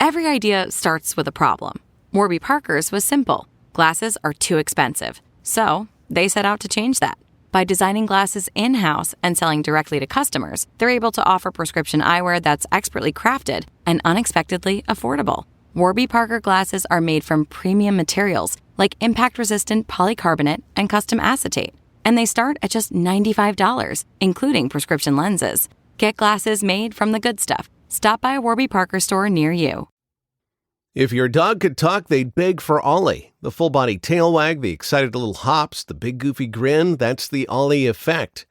Every idea starts with a problem. Warby Parker's was simple. Glasses are too expensive. So they set out to change that. By designing glasses in-house and selling directly to customers, they're able to offer prescription eyewear that's expertly crafted and unexpectedly affordable. Warby Parker glasses are made from premium materials like impact-resistant polycarbonate and custom acetate. And they start at just $95, including prescription lenses. Get glasses made from the good stuff. Stop by a Warby Parker store near you. If your dog could talk, they'd beg for Ollie. The full-body tail wag, the excited little hops, the big goofy grin, that's the Ollie effect.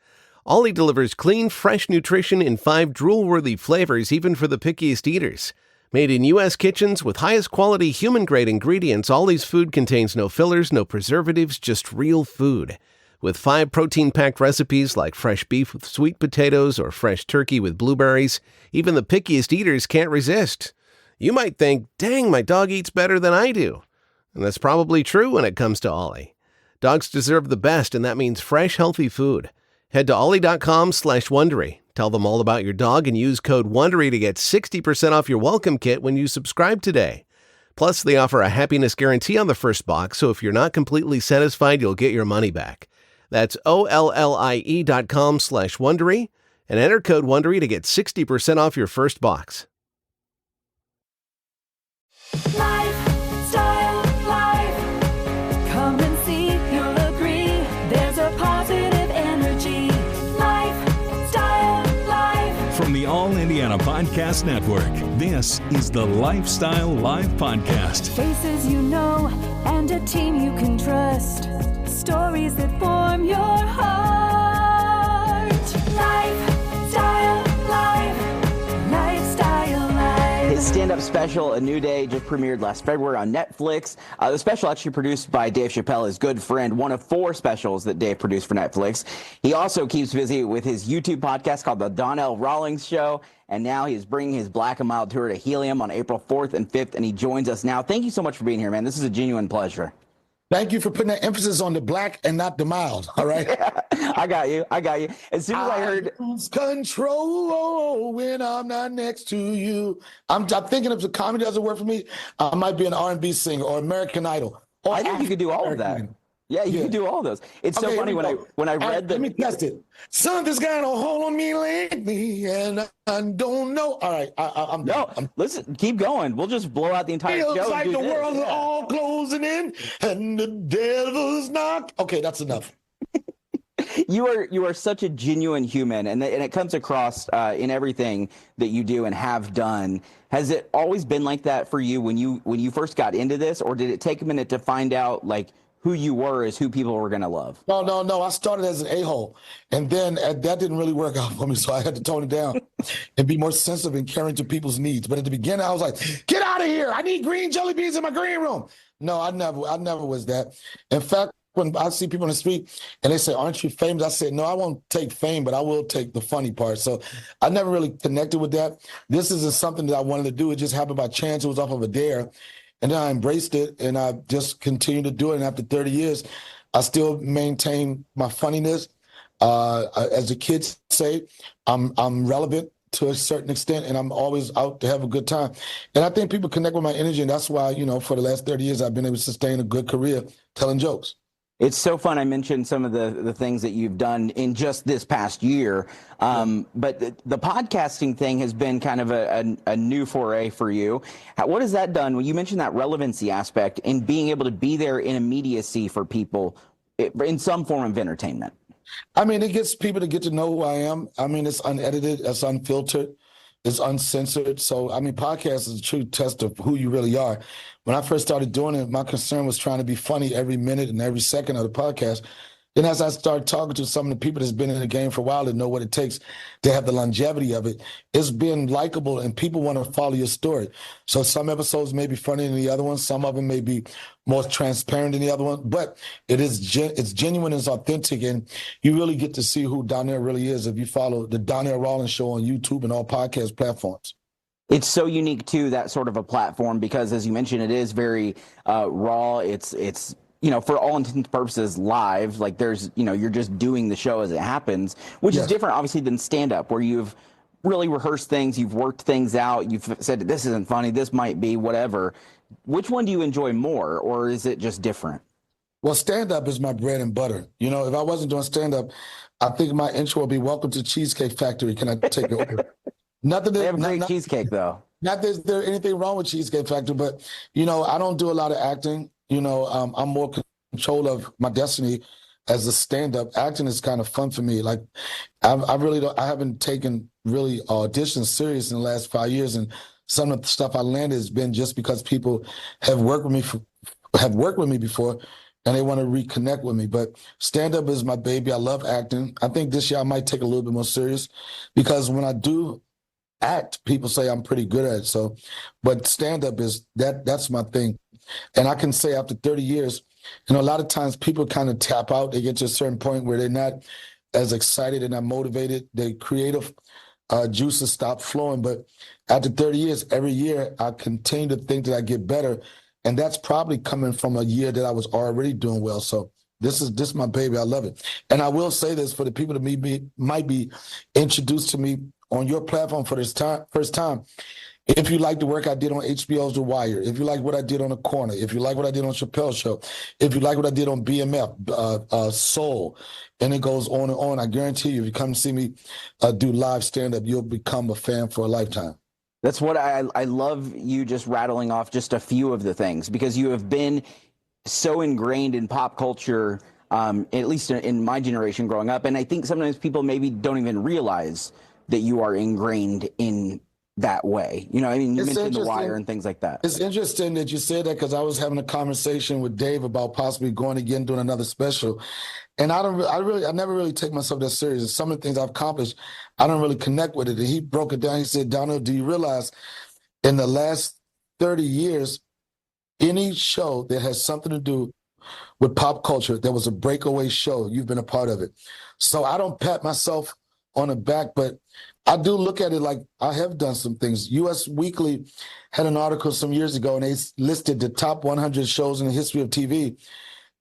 Ollie delivers clean, fresh nutrition in 5 drool-worthy flavors, even for the pickiest eaters. Made in U.S. kitchens with highest quality human-grade ingredients, Ollie's food contains no fillers, no preservatives, just real food. With 5 protein-packed recipes like fresh beef with sweet potatoes or fresh turkey with blueberries, even the pickiest eaters can't resist. You might think, dang, my dog eats better than I do. And that's probably true when it comes to Ollie. Dogs deserve the best, and that means fresh, healthy food. Head to ollie.com/Wondery. Tell them all about your dog and use code WONDERY to get 60% off your welcome kit when you subscribe today. Plus, they offer a happiness guarantee on the first box, so if you're not completely satisfied, you'll get your money back. That's OLLIE.com/Wondery and enter code WONDERY to get 60% off your first box. Lifestyle Life. Come and see, you'll agree. There's a positive energy. Lifestyle Life. From the All Indiana Podcast Network, this is the Lifestyle Live Podcast. Faces you know and a team you can trust. Stories that form your heart. Lifestyle Life. Lifestyle Life. His stand-up special, A New Day, just premiered last February on Netflix. The special, actually produced by Dave Chappelle, his good friend, one of 4 specials that Dave produced for Netflix. He also keeps busy with his YouTube podcast called The Donell Rawlings Show, and now he's bringing his Black and Mild tour to Helium on April 4th and 5th, and he joins us now. Thank you so much for being here, man. This is a genuine pleasure. Thank you for putting that emphasis on the black and not the mild, all right? Yeah, I got you. As soon as I heard... lose control when I'm not next to you. I'm thinking if the comedy doesn't work for me, I might be an R&B singer or American Idol. Or I think you could do all of that. Yeah, you can do all those. It's so funny when I read Let me test it. Something's got a hold on me lately, and I don't know. All right, I'm listen, keep going. We'll just blow out the entire show. Feels like the world's all closing in, and the devil's knock. Okay, that's enough. You are such a genuine human, and it comes across in everything that you do and have done. Has it always been like that for you when you first got into this, or did it take a minute to find out like who you were as who people were going to love? No. I started as an a-hole, and then that didn't really work out for me, so I had to tone it down and be more sensitive and caring to people's needs. But at the beginning, I was like, get out of here. I need green jelly beans in my green room. No, I never was that. In fact, when I see people on the street and they say, aren't you famous? I said, no, I won't take fame, but I will take the funny part. So I never really connected with that. This isn't something that I wanted to do. It just happened by chance. It was off of a dare. And then I embraced it, and I just continued to do it. And after 30 years, I still maintain my funniness. As the kids say, I'm relevant to a certain extent, and I'm always out to have a good time. And I think people connect with my energy, and that's why, for the last 30 years, I've been able to sustain a good career telling jokes. It's so fun. I mentioned some of the things that you've done in just this past year. But the podcasting thing has been kind of a new foray for you. What has that done? Well, you mentioned that relevancy aspect in being able to be there in immediacy for people in some form of entertainment. I mean, it gets people to get to know who I am. I mean, it's unedited, it's unfiltered, it's uncensored. So, I mean, podcast is a true test of who you really are. When I first started doing it, my concern was trying to be funny every minute and every second of the podcast. Then as I started talking to some of the people that's been in the game for a while and know what it takes to have the longevity of it, it's been likable and people want to follow your story. So some episodes may be funnier than the other ones. Some of them may be more transparent than the other one, but it's genuine, it's authentic, and you really get to see who Donnell really is if you follow the Donnell Rawlings Show on YouTube and all podcast platforms. It's so unique to that sort of a platform because, as you mentioned, it is very raw. It's for all intents and purposes live. Like there's, you're just doing the show as it happens, which is different, obviously, than stand-up, where you've really rehearsed things, you've worked things out, you've said this isn't funny, this might be whatever. Which one do you enjoy more, or is it just different? Well, stand-up is my bread and butter. You know, if I wasn't doing stand-up, I think my intro would be "Welcome to Cheesecake Factory. Can I take it over?" Nothing. They have great cheesecake, though. Not that there's anything wrong with Cheesecake Factory, but you know, I don't do a lot of acting. You know, I'm more control of my destiny as a stand-up. Acting is kind of fun for me. Like, I really don't. I haven't taken really auditions serious in the last 5 years, and some of the stuff I landed has been just because people have worked with me before, and they want to reconnect with me. But stand-up is my baby. I love acting. I think this year I might take a little bit more serious, because when I do act, people say I'm pretty good at it. So, but stand-up is that's my thing. And I can say after 30 years, you know, a lot of times people kind of tap out. They get to a certain point where they're not as excited and not motivated. Their creative juices stop flowing. But after 30 years, every year I continue to think that I get better. And that's probably coming from a year that I was already doing well. So this is my baby. I love it. And I will say this for the people that might be introduced to me on your platform for this first time. If you like the work I did on HBO's The Wire, if you like what I did on The Corner, if you like what I did on Chappelle's Show, if you like what I did on BMF, Soul, and it goes on and on, I guarantee you, if you come to see me do live stand-up, you'll become a fan for a lifetime. That's what I love, you just rattling off just a few of the things, because you have been so ingrained in pop culture, at least in my generation growing up. And I think sometimes people maybe don't even realize that you are ingrained in that way. You know, I mean, you mentioned The Wire and things like that. It's interesting that you said that, because I was having a conversation with Dave about possibly going again, doing another special. And I never really take myself that serious. And some of the things I've accomplished, I don't really connect with it. And he broke it down. He said, Donnell, do you realize in the last 30 years, any show that has something to do with pop culture, that was a breakaway show, you've been a part of it. So I don't pat myself on the back, but I do look at it like I have done some things. US Weekly had an article some years ago, and they listed the top 100 shows in the history of TV.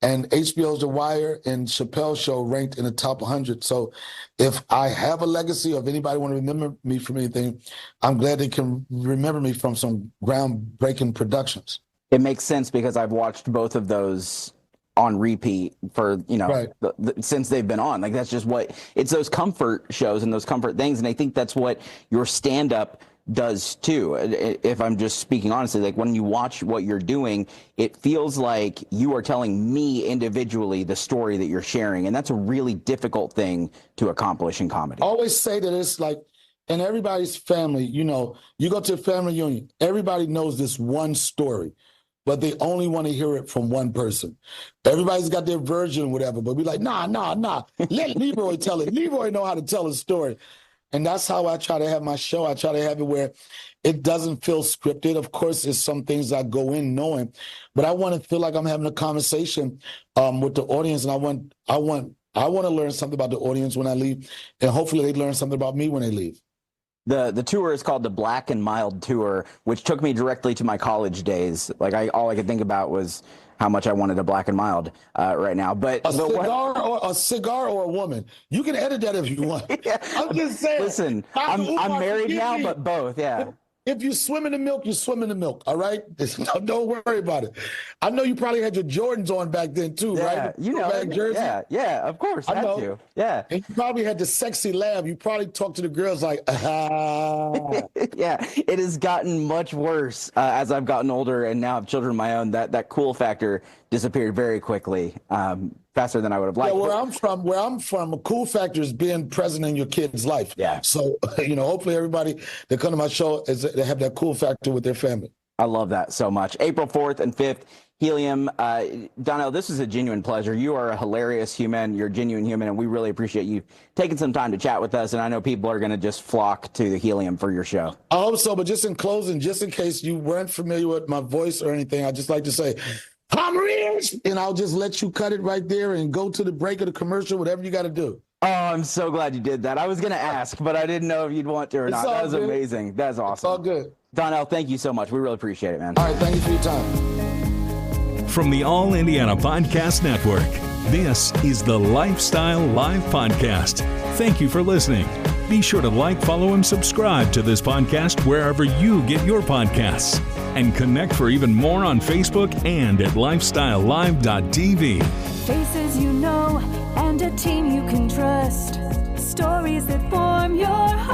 And HBO's The Wire and Chappelle's Show ranked in the top 100. So if I have a legacy, or if anybody want to remember me from anything, I'm glad they can remember me from some groundbreaking productions. It makes sense, because I've watched both of those on repeat for, you know, right. Since they've been on. Like, that's just it's those comfort shows and those comfort things. And I think that's what your stand-up does too. If I'm just speaking honestly, like, when you watch what you're doing, it feels like you are telling me individually the story that you're sharing. And that's a really difficult thing to accomplish in comedy. I always say that it's like, in everybody's family, you know, you go to a family reunion, everybody knows this one story, but they only want to hear it from one person. Everybody's got their version or whatever, but we're like, nah. Let Leroy tell it. Leroy know how to tell a story. And that's how I try to have my show. I try to have it where it doesn't feel scripted. Of course, there's some things I go in knowing, but I want to feel like I'm having a conversation with the audience, and I want to learn something about the audience when I leave, and hopefully they learn something about me when they leave. The tour is called the Black and Mild Tour, which took me directly to my college days. Like, all I could think about was how much I wanted a Black and Mild right now. But a cigar or a woman. You can edit that if you want. Yeah. I'm just saying. Listen, I'm married now, but both, yeah. If you swim in the milk, you swim in the milk, all right? Don't worry about it. I know you probably had your Jordans on back then too, right? You know, jersey. Yeah, of course. I know. You. Yeah. And you probably had the sexy laugh. You probably talked to the girls like, Yeah, it has gotten much worse as I've gotten older and now have children of my own. That cool factor disappeared very quickly, faster than I would have liked. Yeah, where I'm from, a cool factor is being present in your kid's life. Yeah. So, you know, hopefully everybody that come to my show they have that cool factor with their family. I love that so much. April 4th and 5th, Helium. Donnell, this is a genuine pleasure. You are a hilarious human. You're a genuine human, and we really appreciate you taking some time to chat with us. And I know people are going to just flock to the Helium for your show. I hope so, but just in closing, just in case you weren't familiar with my voice or anything, I'd just like to say, I'm rich! And I'll just let you cut it right there and go to the break of the commercial, whatever you got to do. Oh, I'm so glad you did that. I was going to ask, but I didn't know if you'd want to or not. That was amazing. That's awesome. It's all good. Donnell, thank you so much. We really appreciate it, man. All right, thank you for your time. From the All Indiana Podcast Network, this is the Lifestyle Live Podcast. Thank you for listening. Be sure to like, follow, and subscribe to this podcast wherever you get your podcasts. And connect for even more on Facebook and at lifestylelive.tv. Faces you know and a team you can trust. Stories that form your heart.